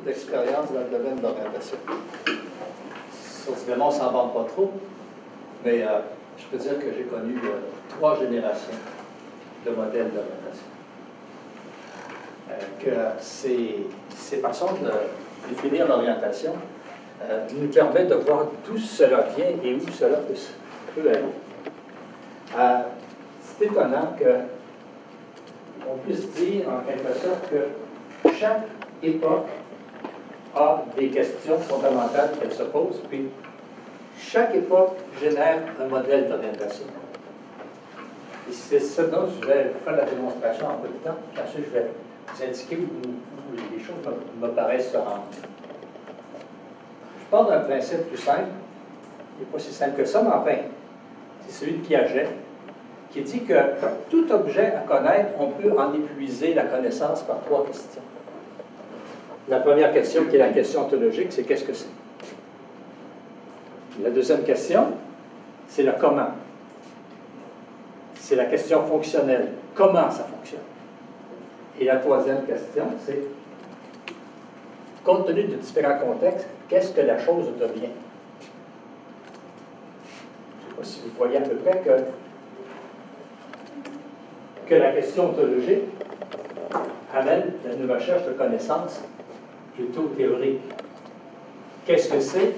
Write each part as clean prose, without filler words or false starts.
d'expérience dans le domaine de l'orientation. Évidemment, on ne s'en vante pas trop, mais je peux dire que j'ai connu 3 générations de modèles d'orientation. Que ces façons de définir l'orientation nous permettent de voir d'où cela vient et où cela peut aller. C'est étonnant qu'on puisse dire en quelque sorte que chaque époque a des questions fondamentales qu'elle se pose, puis chaque époque génère un modèle d'orientation. Et c'est ce dont je vais faire la démonstration en peu de temps, puis ensuite je vais vous indiquer où les choses me paraissent se rendre. Je pars d'un principe plus simple, il n'est pas si simple que ça, mais enfin, c'est celui de Piaget, qui dit que tout objet à connaître, on peut en épuiser la connaissance par 3 questions. La première question, qui est la question ontologique, c'est qu'est-ce que c'est? La deuxième question, c'est le comment. C'est la question fonctionnelle. Comment ça fonctionne? Et la troisième question, c'est, compte tenu de différents contextes, qu'est-ce que la chose devient? Je ne sais pas si vous voyez à peu près que la question ontologique amène une recherche de connaissances plutôt théorique. Qu'est-ce que c'est?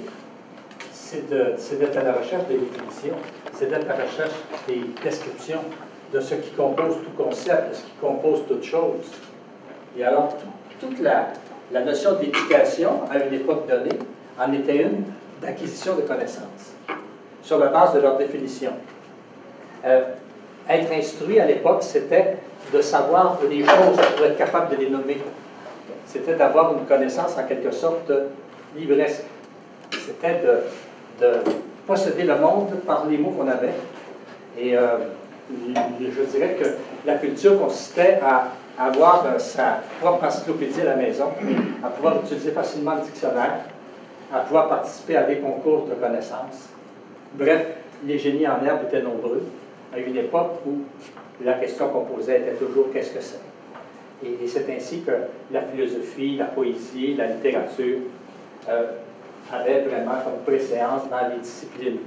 C'est d'être à la recherche des définitions, c'est d'être à la recherche des descriptions de ce qui compose tout concept, de ce qui compose toute chose. Et alors, toute la notion d'éducation, à une époque donnée, en était une d'acquisition de connaissances, sur la base de leur définition. Être instruit à l'époque, c'était de savoir les choses pour être capable de les nommer. C'était d'avoir une connaissance en quelque sorte livresque. C'était de posséder le monde par les mots qu'on avait. Et je dirais que la culture consistait à avoir sa propre encyclopédie à la maison, à pouvoir utiliser facilement le dictionnaire, à pouvoir participer à des concours de connaissances. Bref, les génies en herbe étaient nombreux, à une époque où la question qu'on posait était toujours « qu'est-ce que c'est ?» Et c'est ainsi que la philosophie, la poésie, la littérature avaient vraiment comme préséance dans les disciplines.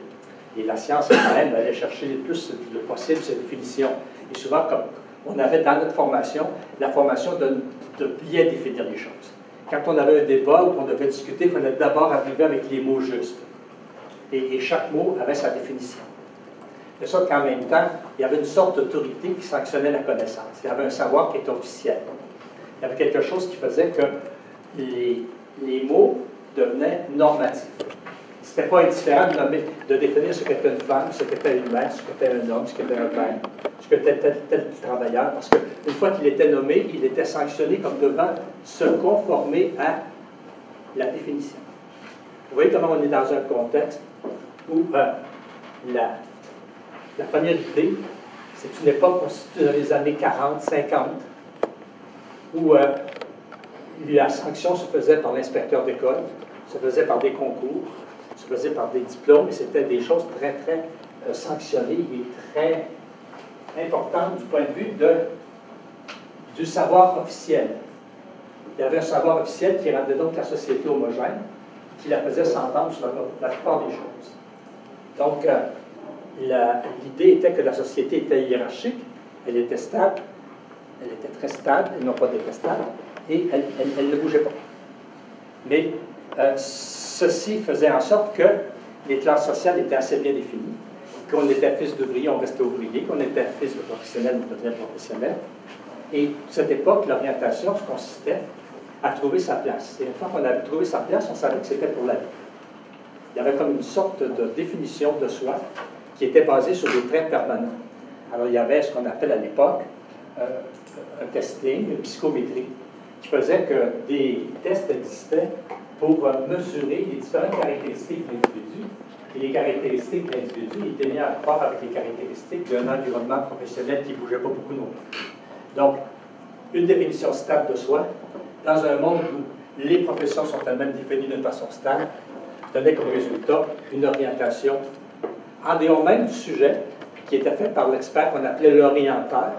Et la science elle-même allait chercher le plus possible ces définitions. Et souvent, comme on avait dans notre formation, la formation de bien définir les choses. Quand on avait un débat où on devait discuter, il fallait d'abord arriver avec les mots justes. Et chaque mot avait sa définition. De sorte qu'en même temps, il y avait une sorte d'autorité qui sanctionnait la connaissance. Il y avait un savoir qui était officiel. Il y avait quelque chose qui faisait que les mots devenaient normatifs. Ce n'était pas indifférent de définir ce qu'était une femme, ce qu'était une mère, ce qu'était un homme, ce qu'était un père, ce qu'était tel travailleur, parce qu'une fois qu'il était nommé, il était sanctionné comme devant se conformer à la définition. Vous voyez comment on est dans un contexte où la première idée, c'est une époque constituée dans les années 40, 50, où la sanction se faisait par l'inspecteur d'école, se faisait par des concours, se faisait par des diplômes, et c'était des choses très, très sanctionnées et très importantes du point de vue du savoir officiel. Il y avait un savoir officiel qui rendait donc la société homogène, qui la faisait s'entendre sur la plupart des choses. Donc, l'idée était que la société était hiérarchique, elle était stable, elle était très stable, et non pas détestable, et elle ne bougeait pas. Mais ceci faisait en sorte que les classes sociales étaient assez bien définies, qu'on était fils d'ouvrier, on restait ouvrier, qu'on était fils de professionnel, on devenait professionnel. Et cette époque, l'orientation consistait à trouver sa place. Et une fois qu'on avait trouvé sa place, on savait que c'était pour la vie. Il y avait comme une sorte de définition de soi qui était basée sur des traits permanents. Alors, il y avait ce qu'on appelle à l'époque un testing, une psychométrie, qui faisait que des tests existaient pour mesurer les différentes caractéristiques de l'individu. Et les caractéristiques de l'individu étaient mises à rapport avec les caractéristiques d'un environnement professionnel qui ne bougeait pas beaucoup non plus. Donc, une définition stable de soi, dans un monde où les professions sont elles-mêmes définies d'une façon stable, donnait comme résultat une orientation en dehors même du sujet, qui était fait par l'expert qu'on appelait l'orienteur,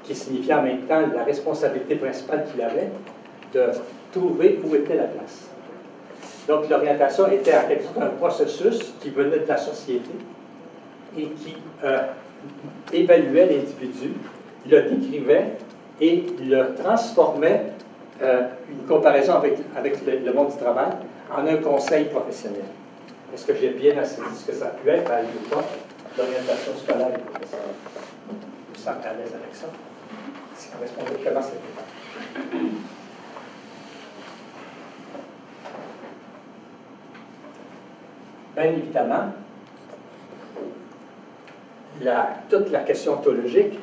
qui signifiait en même temps la responsabilité principale qu'il avait de trouver où était la place. Donc, l'orientation était en quelque sorte un processus qui venait de la société et qui évaluait l'individu, le décrivait et le transformait, une comparaison avec le monde du travail, en un conseil professionnel. Est-ce que j'ai bien assez dit ce que ça peut être à l'époque, l'orientation scolaire et professionnelle? Vous vous sentez à l'aise avec ça? Ça correspond exactement à cette étape. Bien évidemment, toute la question ontologique,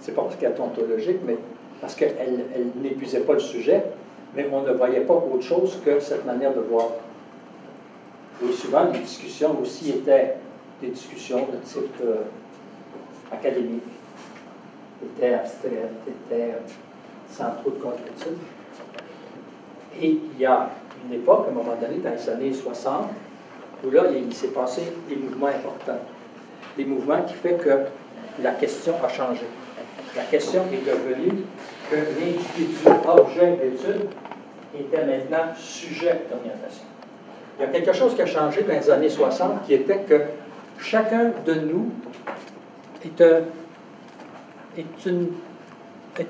c'est pas parce qu'elle est ontologique, mais parce qu'elle n'épuisait pas le sujet, mais on ne voyait pas autre chose que cette manière de voir. Et souvent, les discussions aussi étaient des discussions de type académique, étaient abstraites, étaient sans trop de concrétude. Et il y a une époque, à un moment donné, dans les années 60, où là, il s'est passé des mouvements importants. Des mouvements qui font que la question a changé. La question est devenue que l'individu objet d'étude était maintenant sujet d'orientation. Il y a quelque chose qui a changé dans les années 60, qui était que chacun de nous est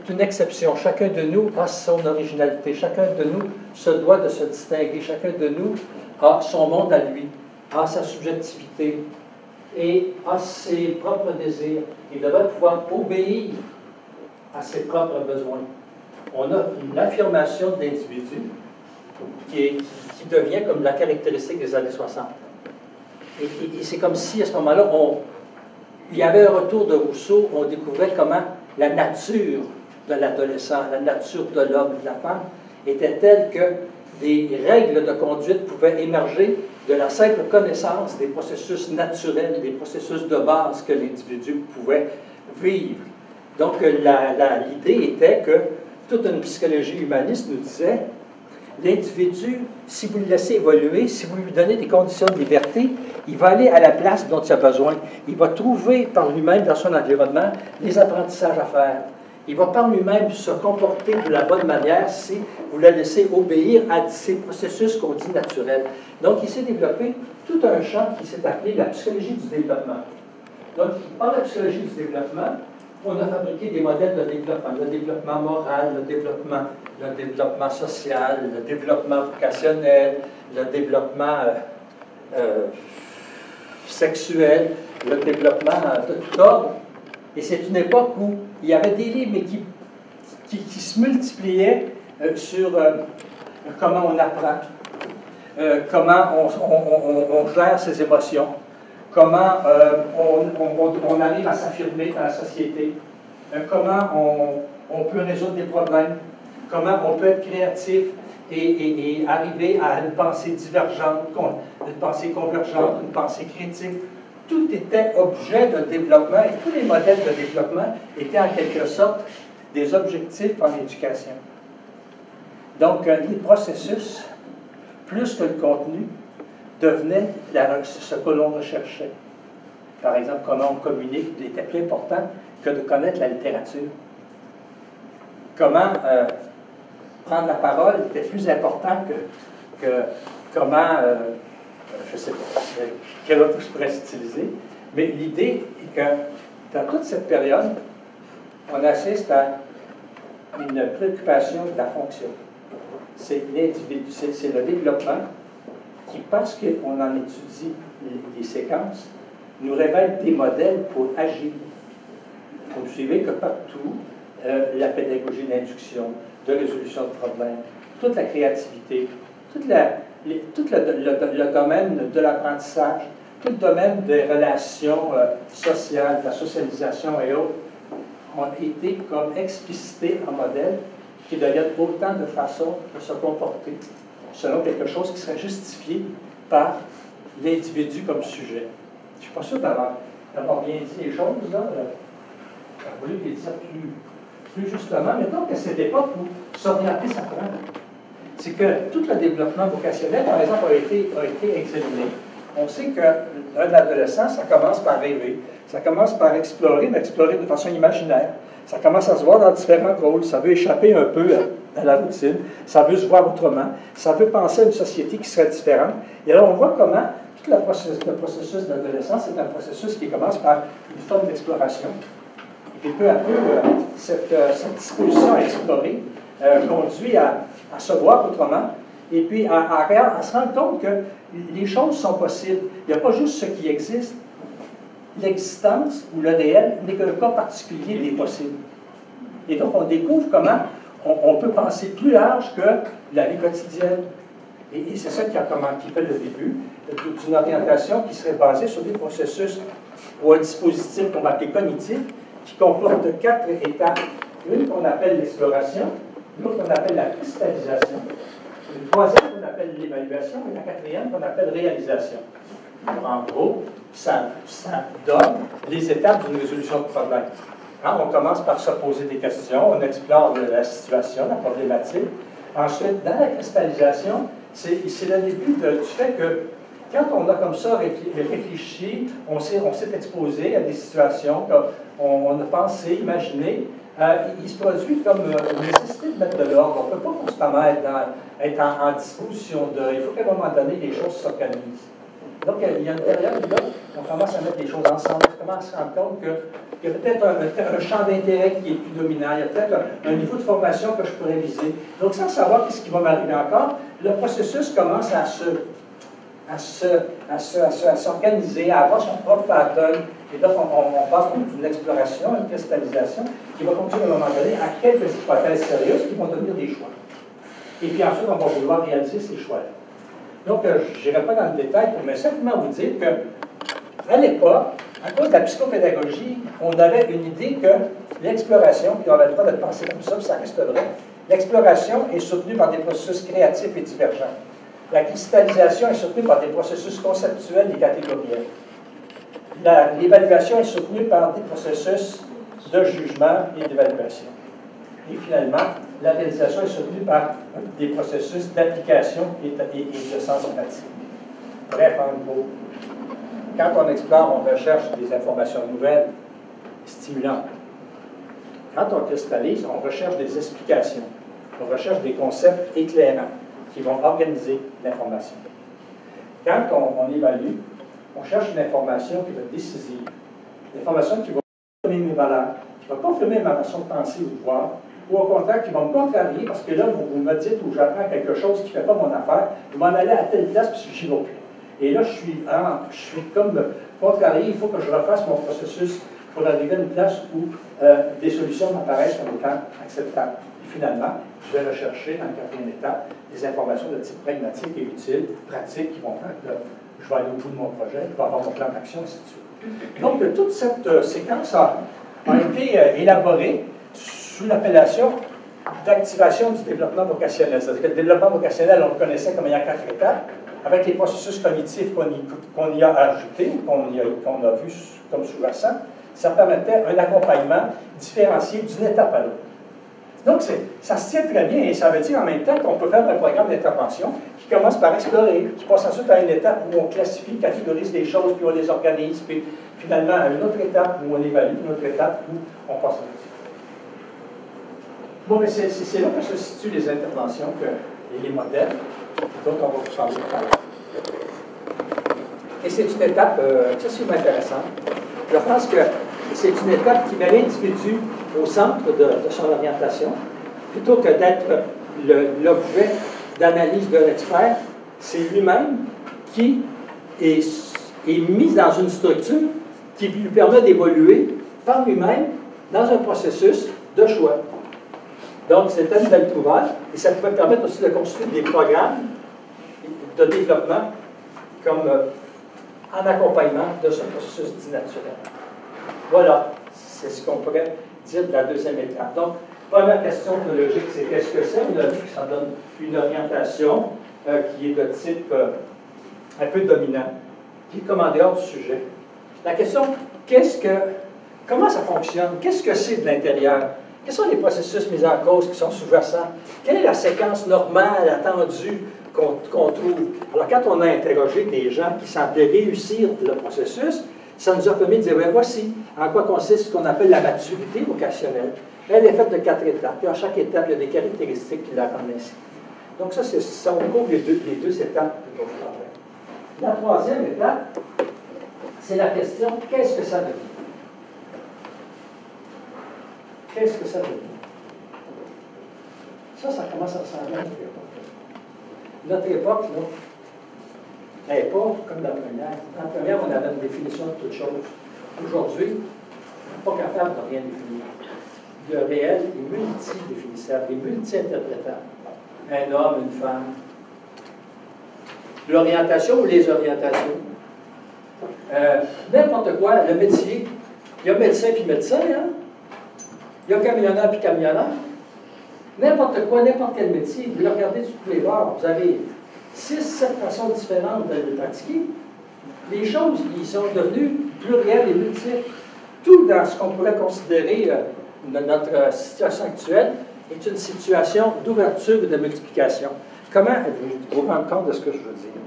une exception. Chacun de nous a son originalité. Chacun de nous se doit de se distinguer. Chacun de nous a son monde à lui, a sa subjectivité et a ses propres désirs. Il devrait pouvoir obéir à ses propres besoins. On a une affirmation de l'individu qui devient comme la caractéristique des années 60. Et c'est comme si, à ce moment-là, il y avait un retour de Rousseau, on découvrait comment la nature de l'adolescent, la nature de l'homme, de la femme, était telle que des règles de conduite pouvaient émerger de la simple connaissance des processus naturels, des processus de base que l'individu pouvait vivre. Donc, l'idée était que toute une psychologie humaniste nous disait l'individu, si vous le laissez évoluer, si vous lui donnez des conditions de liberté, il va aller à la place dont il a besoin. Il va trouver par lui-même, dans son environnement, les apprentissages à faire. Il va par lui-même se comporter de la bonne manière si vous le laissez obéir à ces processus qu'on dit naturels. Donc, il s'est développé tout un champ qui s'est appelé la psychologie du développement. Donc, par la psychologie du développement, on a fabriqué des modèles de développement. Le développement moral, le développement social, le développement vocationnel, le développement sexuel, le développement de tout ordre. Et c'est une époque où il y avait des livres, mais qui se multipliaient sur comment on apprend, comment on gère ses émotions, comment on arrive à s'affirmer dans la société, comment on peut résoudre des problèmes, comment on peut être créatif et arriver à une pensée divergente, une pensée convergente, une pensée critique. Tout était objet de développement et tous les modèles de développement étaient en quelque sorte des objectifs en éducation. Donc, les processus, plus que le contenu, devenaient ce que l'on recherchait. Par exemple, comment on communique était plus important que de connaître la littérature. Comment prendre la parole était plus important que comment... je ne sais pas quel autre je pourrais utiliser, mais l'idée est que dans toute cette période, on assiste à une préoccupation de la fonction. C'est l'individu, c'est le développement qui, parce qu'on en étudie les séquences, nous révèle des modèles pour agir. Vous suivez que partout, la pédagogie d'induction, de résolution de problèmes, toute la créativité, tout le domaine de l'apprentissage, tout le domaine des relations sociales, de la socialisation et autres, ont été comme explicités en modèles qui deviennent autant de façons de se comporter selon quelque chose qui serait justifié par l'individu comme sujet. Je ne suis pas sûr d'avoir bien dit les choses, là. J'ai voulu les dire plus justement, mais donc à cette époque où s'orienter s'apprend. C'est que tout le développement vocationnel, par exemple, a été examiné. On sait qu'un adolescent, ça commence par rêver, ça commence par explorer, mais explorer de façon imaginaire. Ça commence à se voir dans différents rôles. Ça veut échapper un peu à la routine. Ça veut se voir autrement. Ça veut penser à une société qui serait différente. Et alors, on voit comment tout le processus de l'adolescence est un processus qui commence par une forme d'exploration. Et peu à peu, cette disposition à explorer conduit à se voir autrement et puis à se rendre compte que les choses sont possibles. Il n'y a pas juste ce qui existe. L'existence ou le réel n'est qu'un cas particulier des possibles. Et donc, on découvre comment on peut penser plus large que la vie quotidienne. Et c'est ça qui fait le début d'une orientation qui serait basée sur des processus ou un dispositif qu'on va appeler cognitif, qui comporte 4 étapes. Une qu'on appelle l'exploration, l'autre qu'on appelle la cristallisation, une troisième qu'on appelle l'évaluation, et la quatrième qu'on appelle réalisation. Alors, en gros, ça donne les étapes d'une résolution de problème. Hein, on commence par se poser des questions, on explore la situation, la problématique. Ensuite, dans la cristallisation, c'est le début du fait que quand on a comme ça réfléchi, on s'est exposé à des situations qu'on a pensé, imaginé, il se produit comme une nécessité de mettre de l'ordre. On ne peut pas constamment être en disposition de... Il faut qu'à un moment donné, les choses s'organisent. Donc, il y a une période là, on commence à mettre les choses ensemble, on commence à se rendre compte qu'il y a peut-être un champ d'intérêt qui est plus dominant, il y a peut-être un niveau de formation que je pourrais viser. Donc, sans savoir ce qui va m'arriver encore, le processus commence à s'organiser, à avoir son propre pattern. Et donc, on passe d'une exploration à une cristallisation qui va conduire à un moment donné à quelques hypothèses sérieuses qui vont devenir des choix. Et puis ensuite, on va vouloir réaliser ces choix-là. Donc, je n'irai pas dans le détail, mais simplement vous dire qu'à l'époque, à cause de la psychopédagogie, on avait une idée que l'exploration, puis on a le droit de penser comme ça, puis ça reste vrai, l'exploration est soutenue par des processus créatifs et divergents. La cristallisation est soutenue par des processus conceptuels et catégoriels. L'évaluation est soutenue par des processus de jugement et d'évaluation. Et finalement, la réalisation est soutenue par des processus d'application et de sens pratique. Bref, en gros, quand on explore, on recherche des informations nouvelles, stimulantes. Quand on cristallise, on recherche des explications. On recherche des concepts éclairants qui vont organiser l'information. Quand on évalue, on cherche une information qui va être décisive, une information qui va confirmer mes valeurs, qui va confirmer ma façon de penser ou de voir, ou au contraire, qui va me contrarier parce que là, vous me dites ou j'apprends quelque chose qui ne fait pas mon affaire, je m'en aller à telle place parce que j'y vais plus. Et là, je suis comme contrarié, il faut que je refasse mon processus pour arriver à une place où des solutions m'apparaissent comme étant acceptables. Et finalement, je vais rechercher, dans la 4e étape, des informations de type pragmatique et utile, pratique, qui vont faire que je vais aller au bout de mon projet, je vais avoir mon plan d'action, et ainsi de suite. Donc, toute cette séquence a été élaborée sous l'appellation d'activation du développement vocationnel. C'est-à-dire que le développement vocationnel, on le connaissait comme ayant 4 étapes, avec les processus cognitifs qu'on y a ajoutés, qu'on a vu comme sous-jacent, ça permettait un accompagnement différencié d'une étape à l'autre. Donc, ça se tient très bien, et ça veut dire en même temps qu'on peut faire un programme d'intervention qui commence par explorer, qui passe ensuite à une étape où on classifie, catégorise les choses, puis on les organise, puis finalement à une autre étape où on évalue, une autre étape où on passe à l'autre. Bon, mais c'est là que se situent les interventions et les modèles dont on va vous parler tout à l'heure. Et c'est une étape excessivement intéressante. Je pense que c'est une étape qui met l'individu au centre de son orientation, plutôt que d'être l'objet d'analyse de l'expert. C'est lui-même qui est mis dans une structure qui lui permet d'évoluer par lui-même dans un processus de choix. Donc, c'est une belle trouvaille, et ça pouvait permettre aussi de construire des programmes de développement comme en accompagnement de ce processus dit naturel. Voilà, c'est ce qu'on pourrait dire de la 2e étape. Donc, première question logique, c'est qu'est-ce que c'est? On a vu que ça donne une orientation qui est de type un peu dominant, qui est comme en dehors du sujet. La question, comment ça fonctionne? Qu'est-ce que c'est de l'intérieur? Quels sont les processus mis en cause qui sont sous-jacents? Quelle est la séquence normale, attendue, qu'on trouve? Alors, quand on a interrogé des gens qui semblaient réussir le processus, Ça nous a permis de dire, bien, voici en quoi consiste ce qu'on appelle la maturité vocationnelle. Elle est faite de 4 étapes, puis à chaque étape, il y a des caractéristiques qui la rendent ainsi. Donc ça on couvre les deux étapes dont je parlais. La troisième étape, c'est la question, qu'est-ce que ça veut dire? Qu'est-ce que ça veut dire? Ça commence à ressembler à notre époque. Notre époque, là, elle n'est pas comme la première. Dans la première, on avait une définition de toute chose. Aujourd'hui, on n'est pas capable de rien définir. Le réel est multidéfinissable, est multi-interprétable. Un homme, une femme. L'orientation ou les orientations. N'importe quoi, le métier. Il y a médecin puis médecin, hein? Il y a camionneur puis camionneur. N'importe quoi, n'importe quel métier, vous le regardez sur tous les bords, vous avez 6-7 façons différentes de le pratiquer. Les choses, ils sont devenues plurielles et multiples. Tout dans ce qu'on pourrait considérer notre situation actuelle est une situation d'ouverture et de multiplication. Comment vous rendre compte de ce que je veux dire?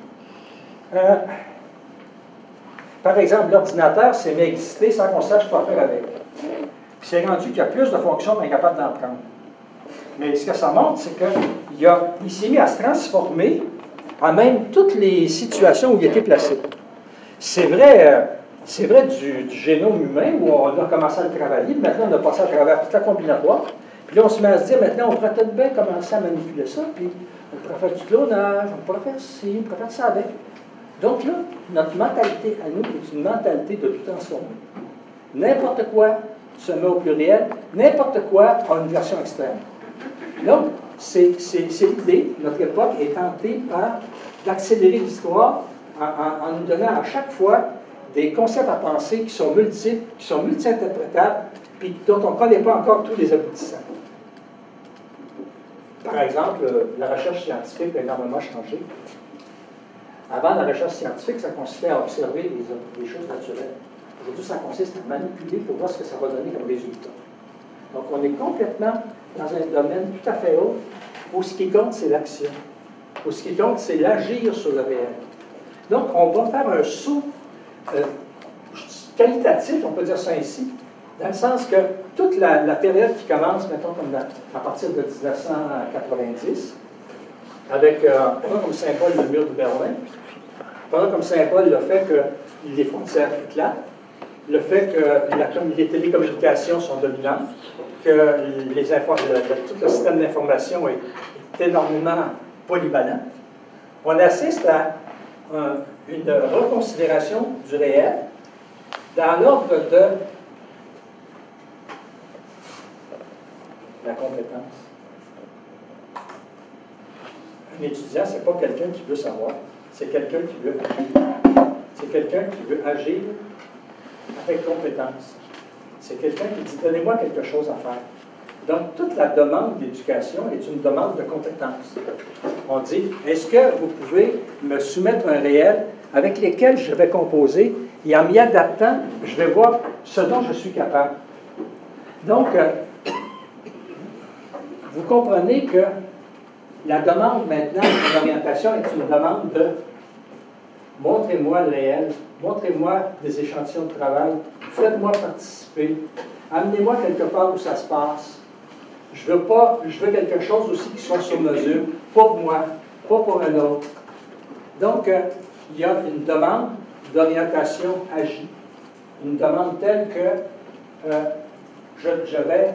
Par exemple, l'ordinateur s'est mis à exister sans qu'on sache quoi faire avec. Puis c'est rendu qu'il y a plus de fonctions qu'on est capable d'en prendre. Mais ce que ça montre, c'est qu'il s'est mis à se transformer à même toutes les situations où il était placé. C'est vrai du génome humain où on a commencé à le travailler, maintenant on a passé à travers toute la combinatoire, puis là on se met à se dire maintenant on pourrait peut-être bien commencer à manipuler ça, puis on pourrait faire du clonage, on pourrait faire ci, on pourrait faire ça avec. Donc là, notre mentalité à nous est une mentalité de tout transformer. N'importe quoi se met au pluriel, n'importe quoi a une version extrême. Donc, c'est l'idée, notre époque est tentée par d'accélérer l'histoire en nous donnant à chaque fois des concepts à penser qui sont multiples, qui sont multi-interprétables, puis dont on ne connaît pas encore tous les aboutissants. Par exemple, la recherche scientifique a énormément changé. Avant, la recherche scientifique, ça consistait à observer les choses naturelles. Aujourd'hui, ça consiste à manipuler pour voir ce que ça va donner comme résultat. Donc, on est complètement dans un domaine tout à fait haut où ce qui compte, c'est l'action. Où ce qui compte, c'est l'agir sur le réel. Donc, on va faire un saut qualitatif, on peut dire ça ainsi, dans le sens que toute la période qui commence, mettons, comme à partir de 1990, avec, prenons comme symbole le mur de Berlin, prenons comme symbole le fait que les frontières éclatent, le fait que les télécommunications sont dominantes, que tout le système d'information est énormément polyvalent. On assiste à une reconsidération du réel dans l'ordre de la compétence. Un étudiant, ce n'est pas quelqu'un qui veut savoir, c'est quelqu'un qui veut agir. C'est quelqu'un qui veut agir avec compétence. C'est quelqu'un qui dit, donnez-moi quelque chose à faire. Donc, toute la demande d'éducation est une demande de compétence. On dit, est-ce que vous pouvez me soumettre un réel avec lequel je vais composer et en m'y adaptant, je vais voir ce dont je suis capable. Donc, vous comprenez que la demande maintenant en orientation est une demande de montrez-moi le réel, montrez-moi des échantillons de travail, faites-moi participer, amenez-moi quelque part où ça se passe. Je veux quelque chose aussi qui soit sur mesure, pour moi, pas pour un autre. Donc, il y a une demande d'orientation agie, une demande telle que je vais,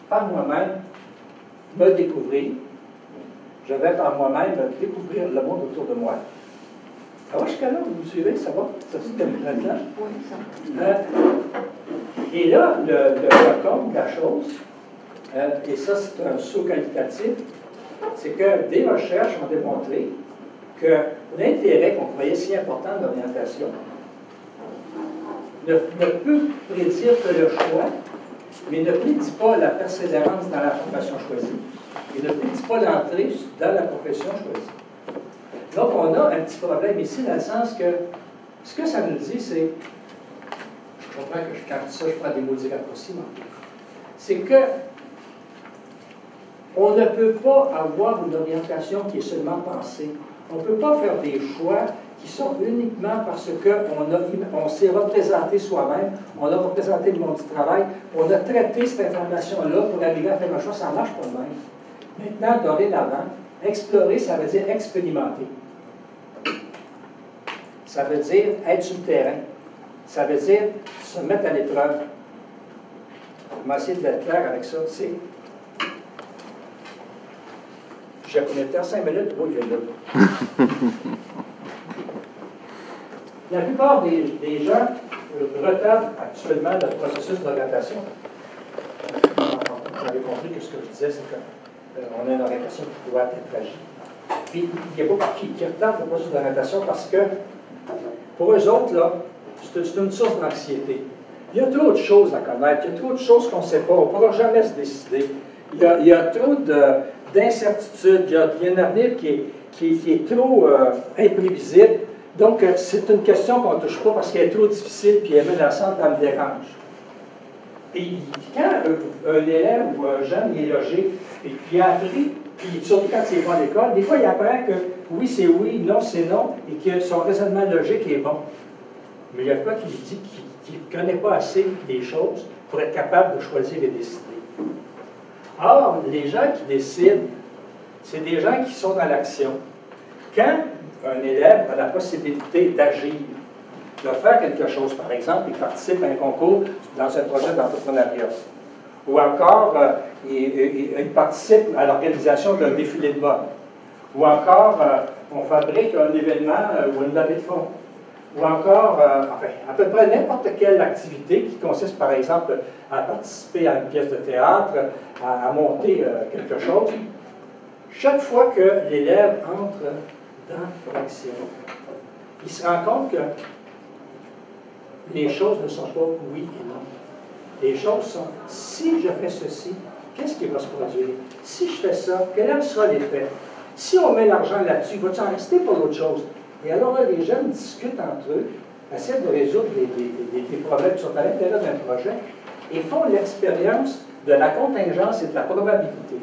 par moi-même, me découvrir, je vais par moi-même découvrir le monde autour de moi. Ça va jusqu'à là, vous me suivez, ça va? Ça, c'est là. Oui, ça. Et là, le compte de la chose, et ça, c'est un saut qualitatif, c'est que des recherches ont démontré que l'intérêt qu'on croyait si important de l'orientation ne peut prédire que le choix, mais ne prédit pas la persévérance dans la formation choisie, et ne prédit pas l'entrée dans la profession choisie. Donc, on a un petit problème ici, dans le sens que ce que ça nous dit, c'est, je comprends que quand je dis ça, je prends des maudits raccourcis, c'est que On ne peut pas avoir une orientation qui est seulement pensée. On ne peut pas faire des choix qui sont uniquement parce qu'on s'est représenté soi-même, on a représenté le monde du travail, on a traité cette information-là pour arriver à faire un choix. Ça ne marche pas de même. Maintenant, dorénavant, explorer, ça veut dire expérimenter. Ça veut dire être sur le terrain. Ça veut dire se mettre à l'épreuve. Je vais essayer d'être clair avec ça. J'ai combien de temps? 5 minutes? Oui, je l'ai. La plupart des gens retardent actuellement le processus d'orientation. Vous avez compris que ce que je disais, c'est qu'on a une orientation qui doit être agie. Puis, il y a beaucoup qui retardent le processus d'orientation parce que, pour eux autres, là, c'est une source d'anxiété. Il y a trop de choses à connaître, il y a trop de choses qu'on ne sait pas, on ne pourra jamais se décider. Il y a trop d'incertitudes, il y a un avenir qui est trop imprévisible. Donc, c'est une question qu'on ne touche pas parce qu'elle est trop difficile puis elle est menaçante, elle me dérange. Et quand un élève ou un jeune il est logé et puis il a appris, puis surtout quand il va à l'école, des fois il apprend que oui c'est oui, non c'est non, et que son raisonnement logique est bon. Mais il y a quoi qui lui dit qu'il ne connaît pas assez des choses pour être capable de choisir et décider. Or, les gens qui décident, c'est des gens qui sont dans l'action. Quand un élève a la possibilité d'agir, de faire quelque chose, par exemple, il participe à un concours dans un projet d'entrepreneuriat, ou encore il participe à l'organisation d'un défilé de mode, ou encore on fabrique un événement ou une levée de fonds, ou encore, enfin, à peu près n'importe quelle activité qui consiste, par exemple, à participer à une pièce de théâtre, à monter quelque chose. Chaque fois que l'élève entre dans l'action, il se rend compte que les choses ne sont pas oui et non. Les choses sont, si je fais ceci, qu'est-ce qui va se produire? Si je fais ça, quel sera l'effet? Si on met l'argent là-dessus, va-t-il en rester pour l'autre chose? Et alors là, les jeunes discutent entre eux, essaient de résoudre des problèmes qui sont à l'intérieur d'un projet et font l'expérience de la contingence et de la probabilité.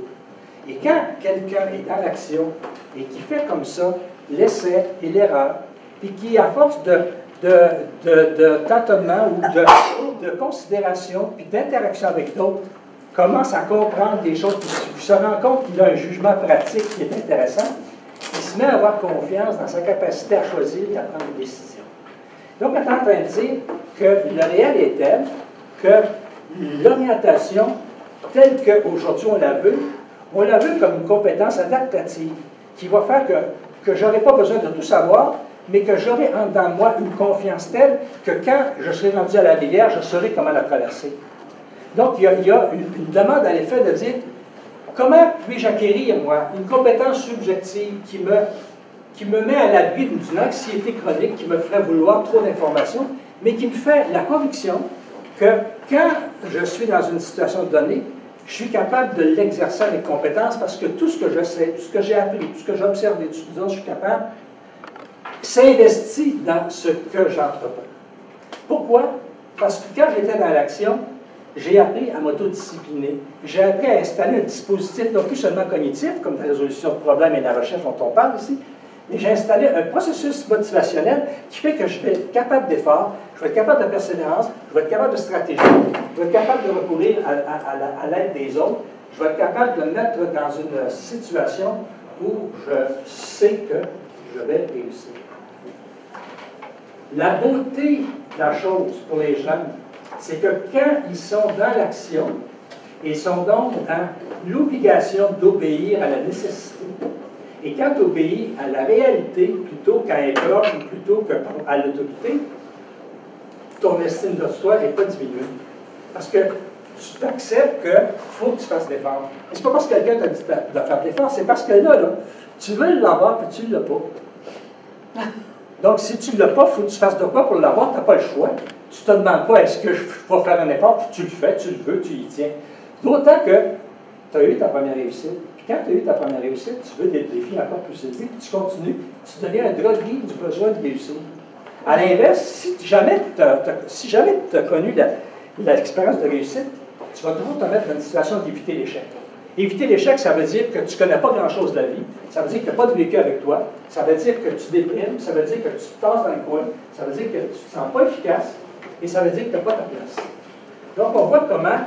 Et quand quelqu'un est dans l'action et qui fait comme ça l'essai et l'erreur, puis qui, à force de tâtonnement ou de considération, puis d'interaction avec d'autres, commence à comprendre des choses, puis se rend compte qu'il a un jugement pratique qui est intéressant, il se met à avoir confiance dans sa capacité à choisir et à prendre des décisions. Donc, on est en train de dire que le réel est tel que l'orientation, telle qu'aujourd'hui on la veut comme une compétence adaptative qui va faire que je n'aurai pas besoin de tout savoir, mais que j'aurai en dedans de moi une confiance telle que quand je serai rendu à la rivière, je saurai comment la traverser. Donc, il y a une demande à l'effet de dire comment puis-je acquérir, moi, une compétence subjective qui me met à l'abri d'une anxiété chronique qui me ferait vouloir trop d'informations, mais qui me fait la conviction que quand je suis dans une situation donnée, je suis capable de l'exercer avec compétence parce que tout ce que je sais, tout ce que j'ai appris, tout ce que j'ai observé, tout ce dont je suis capable, s'investit dans ce que j'entreprends. Pourquoi? Parce que quand j'étais dans l'action, j'ai appris à m'autodiscipliner. J'ai appris à installer un dispositif non plus seulement cognitif, comme la résolution de problèmes et la recherche dont on parle ici, mais j'ai installé un processus motivationnel qui fait que je vais être capable d'effort, je vais être capable de persévérance, je vais être capable de stratégie, je vais être capable de recourir à l'aide des autres, je vais être capable de me mettre dans une situation où je sais que je vais réussir. La beauté de la chose pour les jeunes, c'est que quand ils sont dans l'action, ils sont donc dans l'obligation d'obéir à la nécessité. Et quand tu obéis à la réalité plutôt qu'à un proche ou plutôt qu'à l'autorité, ton estime de soi n'est pas diminuée. Parce que tu t'acceptes qu'il faut que tu fasses l'effort. Et c'est pas parce que quelqu'un t'a dit de faire l'effort, c'est parce que là, tu veux l'avoir puis tu ne l'as pas. Donc, si tu ne l'as pas, il faut que tu fasses de quoi pour l'avoir, tu n'as pas le choix. Tu ne te demandes pas est-ce que je vais faire un effort, puis tu le fais, tu le veux, tu y tiens. D'autant que tu as eu ta première réussite. Puis quand tu as eu ta première réussite, tu veux des défis encore plus élevés, puis tu continues, tu deviens un drogué du besoin de réussir. À l'inverse, si jamais tu as connu l'expérience de réussite, tu vas toujours te mettre dans une situation d'éviter l'échec. Éviter l'échec, ça veut dire que tu ne connais pas grand-chose de la vie, ça veut dire qu'il n'y a pas de vécu avec toi, ça veut dire que tu déprimes, ça veut dire que tu te tasses dans le coin, ça veut dire que tu ne te sens pas efficace, et ça veut dire que tu n'as pas ta place. Donc, on voit comment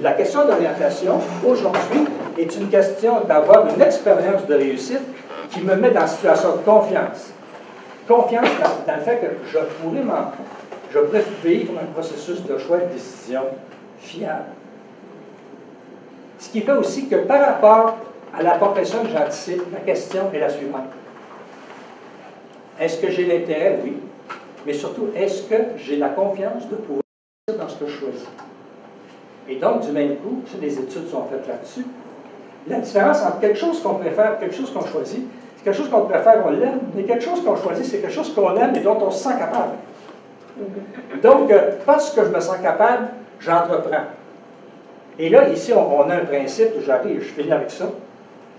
la question d'orientation, aujourd'hui, est une question d'avoir une expérience de réussite qui me met dans une situation de confiance. Confiance dans le fait que je pourrais vivre un processus de choix et de décision fiable. Ce qui fait aussi que par rapport à la profession que j'anticipe, la question est la suivante. Est-ce que j'ai l'intérêt? Oui. Mais surtout, est-ce que j'ai la confiance de pouvoir dans ce que je choisis? Et donc, du même coup, des études sont faites là-dessus. La différence entre quelque chose qu'on préfère, quelque chose qu'on choisit, c'est quelque chose qu'on préfère, on l'aime, mais quelque chose qu'on choisit, c'est quelque chose qu'on aime et dont on se sent capable. Donc, parce que je me sens capable, j'entreprends. Et là, ici, on a un principe, j'arrive, je finis avec ça.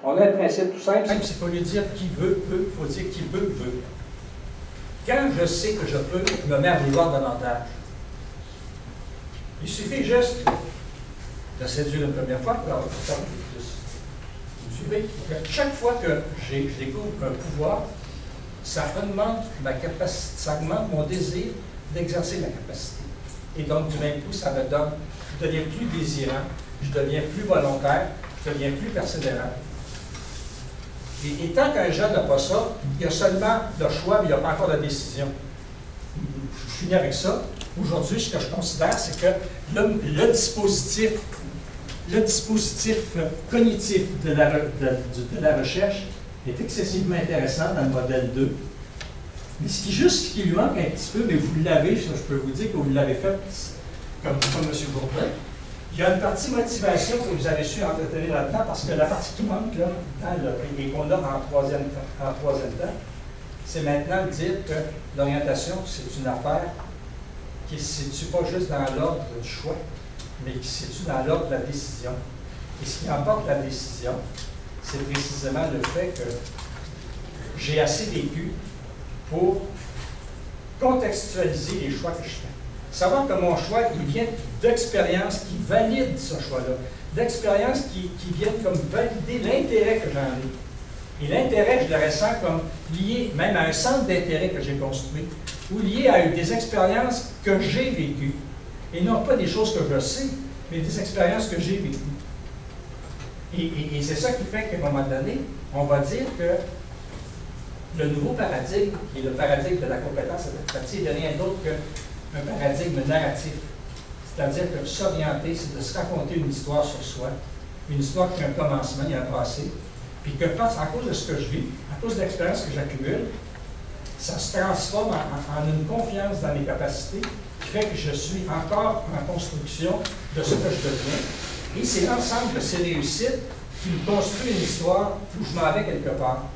On a un principe tout simple. C'est pas lui dire qui veut, peut, il faut dire qui peut, veut. Quand je sais que je peux, je me mets à vouloir davantage. Il suffit juste de séduire une première fois pour avoir plus. Vous suivez? Chaque fois que je découvre un pouvoir, ça augmente ma capacité, ça augmente mon désir d'exercer la capacité. Et donc, du même coup, ça me donne, je deviens plus désirant, je deviens plus volontaire, je deviens plus persévérant. Et tant qu'un jeune n'a pas ça, il y a seulement le choix, mais il n'y a pas encore la décision. Je finis avec ça. Aujourd'hui, ce que je considère, c'est que le dispositif cognitif de la recherche est excessivement intéressant dans le modèle 2. Mais ce qui lui manque un petit peu, mais vous l'avez, je peux vous dire que vous l'avez fait comme M. Bourdin. Il y a une partie motivation que vous avez su entretenir là-dedans, parce que la partie qui manque, là, et qu'on a en troisième temps, c'est maintenant de dire que l'orientation, c'est une affaire qui ne se situe pas juste dans l'ordre du choix, mais qui se situe dans l'ordre de la décision. Et ce qui emporte la décision, c'est précisément le fait que j'ai assez vécu pour contextualiser les choix que je fais. Savoir que mon choix, il vient d'expériences qui valident ce choix-là, d'expériences qui viennent comme valider l'intérêt que j'en ai. Et l'intérêt, je le ressens comme lié même à un centre d'intérêt que j'ai construit, ou lié à des expériences que j'ai vécues. Et non pas des choses que je sais, mais des expériences que j'ai vécues. Et c'est ça qui fait qu'à un moment donné, on va dire que le nouveau paradigme, qui est le paradigme de la compétence adaptative, n'est rien d'autre qu'un paradigme narratif. C'est-à-dire que s'orienter, c'est de se raconter une histoire sur soi, une histoire qui a un commencement, il y a un passé, puis que à cause de ce que je vis, à cause de l'expérience que j'accumule, ça se transforme en une confiance dans mes capacités qui fait que je suis encore en construction de ce que je deviens. Et c'est l'ensemble de ces réussites qui me construit une histoire où je m'en vais quelque part.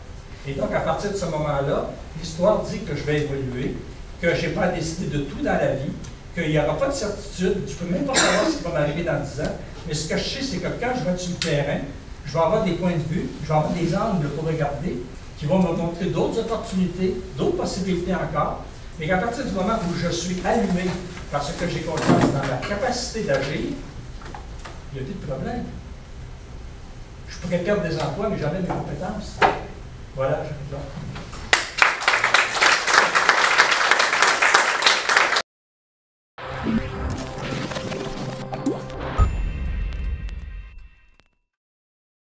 Et donc, à partir de ce moment-là, l'histoire dit que je vais évoluer, que je n'ai pas décidé de tout dans la vie, qu'il n'y aura pas de certitude, je ne peux même pas savoir ce qui va m'arriver dans 10 ans, mais ce que je sais, c'est que quand je vais sur le terrain, je vais avoir des points de vue, je vais avoir des angles pour regarder, qui vont me montrer d'autres opportunités, d'autres possibilités encore, mais qu'à partir du moment où je suis allumé parce que j'ai confiance dans la capacité d'agir, il n'y a plus de problème. Je pourrais perdre des emplois, mais jamais mes compétences. Voilà, je vous